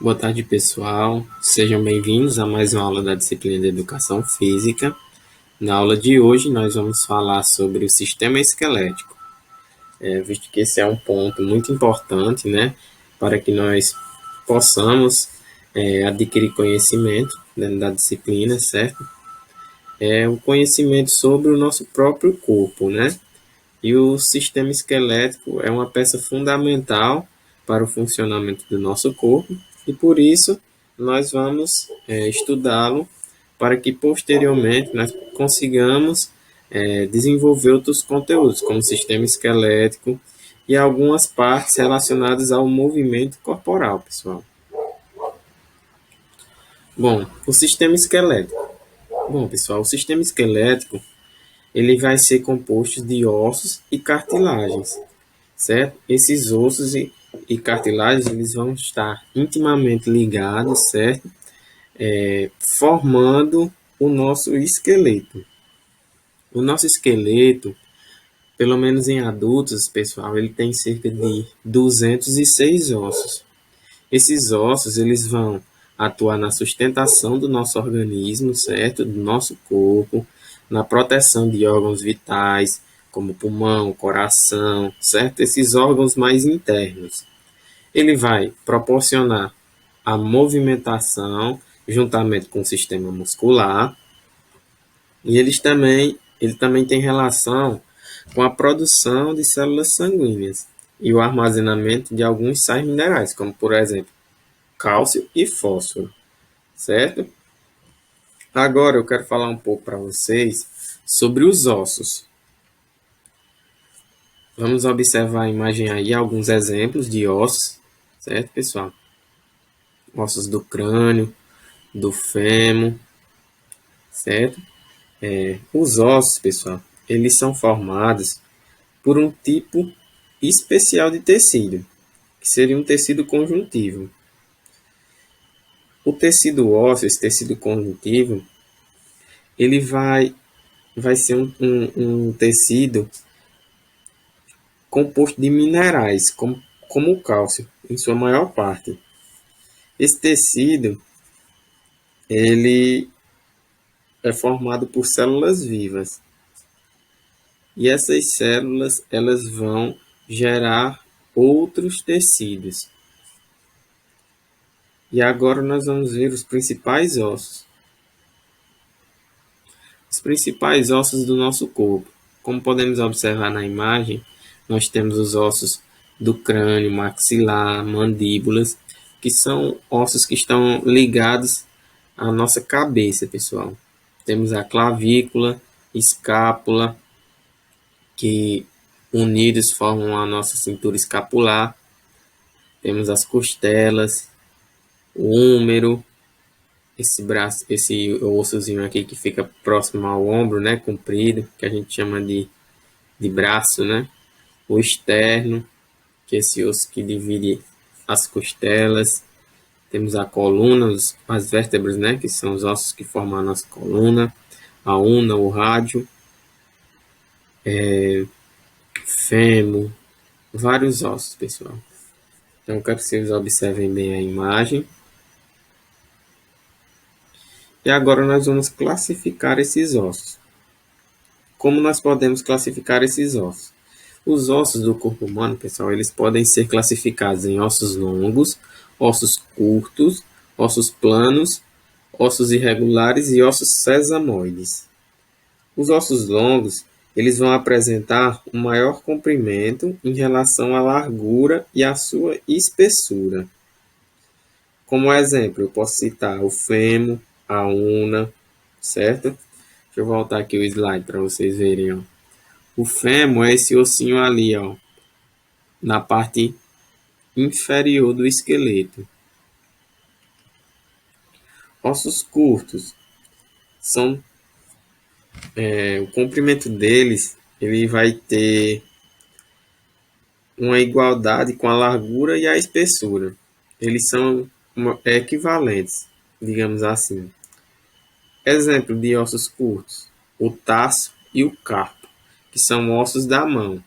Boa tarde, pessoal. Sejam bem-vindos a mais uma aula da disciplina de Educação Física. Na aula de hoje, nós vamos falar sobre o sistema esquelético, visto que esse é um ponto muito importante, né, para que nós possamos adquirir conhecimento dentro da disciplina, certo? É o conhecimento sobre o nosso próprio corpo, né? E o sistema esquelético é uma peça fundamental para o funcionamento do nosso corpo e por isso nós vamos estudá-lo para que posteriormente nós consigamos desenvolver outros conteúdos, como sistema esquelético e algumas partes relacionadas ao movimento corporal, pessoal. Bom, o sistema esquelético. Bom, pessoal, o sistema esquelético ele vai ser composto de ossos e cartilagens, certo? Esses ossos e cartilagens eles vão estar intimamente ligados, certo? Formando o nosso esqueleto. O nosso esqueleto, pelo menos em adultos, pessoal, ele tem cerca de 206 ossos. Esses ossos eles vão atuar na sustentação do nosso organismo, certo? Do nosso corpo, na proteção de órgãos vitais, como pulmão, coração, certo? Esses órgãos mais internos. Ele vai proporcionar a movimentação juntamente com o sistema muscular e ele também tem relação com a produção de células sanguíneas e o armazenamento de alguns sais minerais, como por exemplo, cálcio e fósforo, certo? Agora eu quero falar um pouco para vocês sobre os ossos. Vamos observar a imagem aí, alguns exemplos de ossos, certo, pessoal? Ossos do crânio, do fêmur, certo? Os ossos, pessoal, eles são formados por um tipo especial de tecido, que seria um tecido conjuntivo. O tecido ósseo, esse tecido conjuntivo, ele vai ser um tecido composto de minerais, como o cálcio, em sua maior parte. Esse tecido, ele é formado por células vivas. E essas células, elas vão gerar outros tecidos. E agora nós vamos ver os principais ossos. Os principais ossos do nosso corpo. Como podemos observar na imagem, nós temos os ossos do crânio, maxilar, mandíbulas, que são ossos que estão ligados à nossa cabeça, pessoal. Temos a clavícula, escápula, que unidos formam a nossa cintura escapular. Temos as costelas, o úmero, esse braço, esse ossozinho aqui que fica próximo ao ombro, né, comprido, que a gente chama de braço, né? O externo, que é esse osso que divide as costelas. Temos a coluna, as vértebras, né, que são os ossos que formam a nossa coluna, a una, o rádio, fêmur, vários ossos, pessoal. Então, eu quero que vocês observem bem a imagem. E agora nós vamos classificar esses ossos. Como nós podemos classificar esses ossos? Os ossos do corpo humano, pessoal, eles podem ser classificados em ossos longos, ossos curtos, ossos planos, ossos irregulares e ossos sesamoides. Os ossos longos, eles vão apresentar um maior comprimento em relação à largura e à sua espessura. Como exemplo, eu posso citar o fêmur, a una, certo? Deixa eu voltar aqui o slide para vocês verem, ó. O fêmur é esse ossinho ali, ó, na parte inferior do esqueleto. Ossos curtos são o comprimento deles, ele vai ter uma igualdade com a largura e a espessura. Eles são equivalentes, digamos assim. Exemplo de ossos curtos: o tarso e o carpo, que são ossos da mão.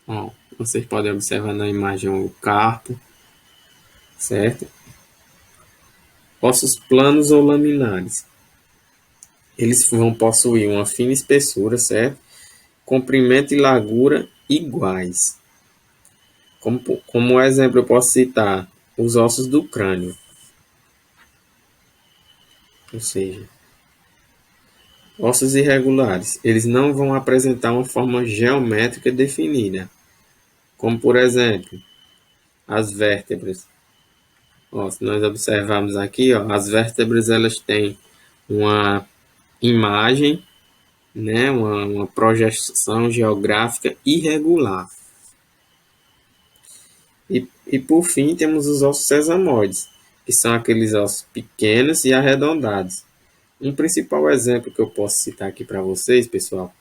Ó, Vocês podem observar na imagem o carpo, certo? Ossos planos ou laminares. Eles vão possuir uma fina espessura, certo? Comprimento e largura iguais. Como exemplo, eu posso citar os ossos do crânio. Ou seja, ossos irregulares. Eles não vão apresentar uma forma geométrica definida. Como, por exemplo, as vértebras. Ó, se nós observarmos aqui, ó, as vértebras elas têm uma imagem, né, uma projeção geográfica irregular. E por fim, temos os ossos sesamoides, que são aqueles ossos pequenos e arredondados. Um principal exemplo que eu posso citar aqui para vocês, pessoal,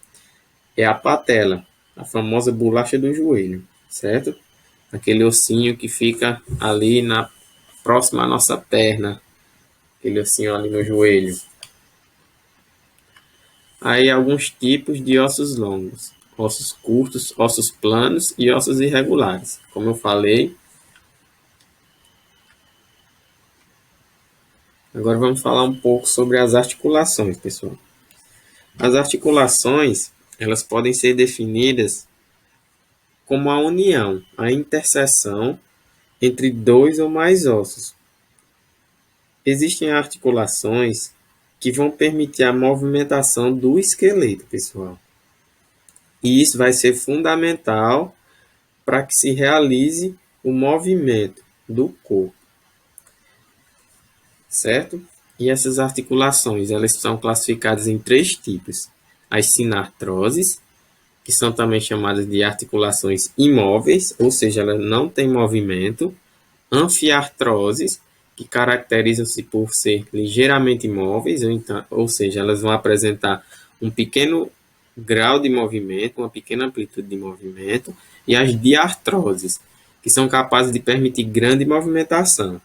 é a patela, a famosa bolacha do joelho, certo? Aquele ossinho que fica ali próximo à nossa perna, aquele ossinho ali no joelho. Aí alguns tipos de ossos longos, ossos curtos, ossos planos e ossos irregulares. Como eu falei, agora vamos falar um pouco sobre as articulações, pessoal. As articulações, elas podem ser definidas como a união, a interseção entre dois ou mais ossos. Existem articulações que vão permitir a movimentação do esqueleto, pessoal. E isso vai ser fundamental para que se realize o movimento do corpo, certo? E essas articulações, elas são classificadas em três tipos: as sinartroses, que são também chamadas de articulações imóveis, ou seja, elas não têm movimento; anfiartroses, que caracterizam-se por ser ligeiramente imóveis, ou seja, elas vão apresentar um pequeno grau de movimento, uma pequena amplitude de movimento; e as diartroses, que são capazes de permitir grande movimentação.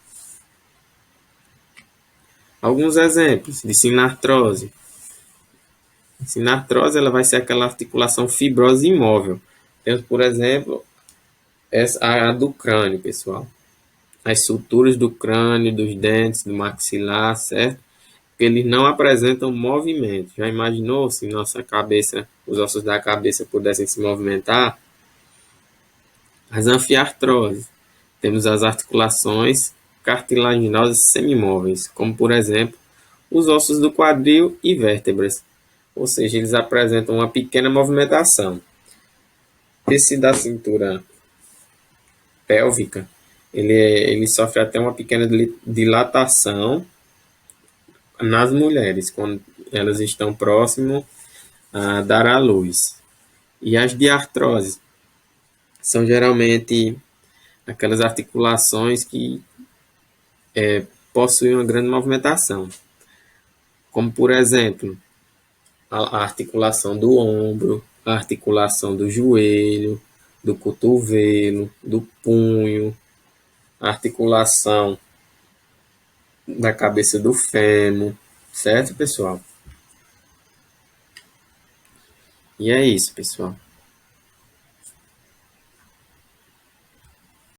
Alguns exemplos de sinartrose. Sinartrose ela vai ser aquela articulação fibrosa imóvel. Temos, por exemplo, a do crânio, pessoal. As suturas do crânio, dos dentes, do maxilar, certo? Porque eles não apresentam movimento. Já imaginou se nossa cabeça, os ossos da cabeça pudessem se movimentar? As anfiartroses. Temos as articulações cartilaginosas semimóveis, como por exemplo, os ossos do quadril e vértebras. Ou seja, eles apresentam uma pequena movimentação. Esse da cintura pélvica, ele sofre até uma pequena dilatação nas mulheres, quando elas estão próximo a dar à luz. E as diartroses são geralmente aquelas articulações que possuem uma grande movimentação, como por exemplo, a articulação do ombro, a articulação do joelho, do cotovelo, do punho, a articulação da cabeça do fêmur, certo, pessoal? E é isso, pessoal.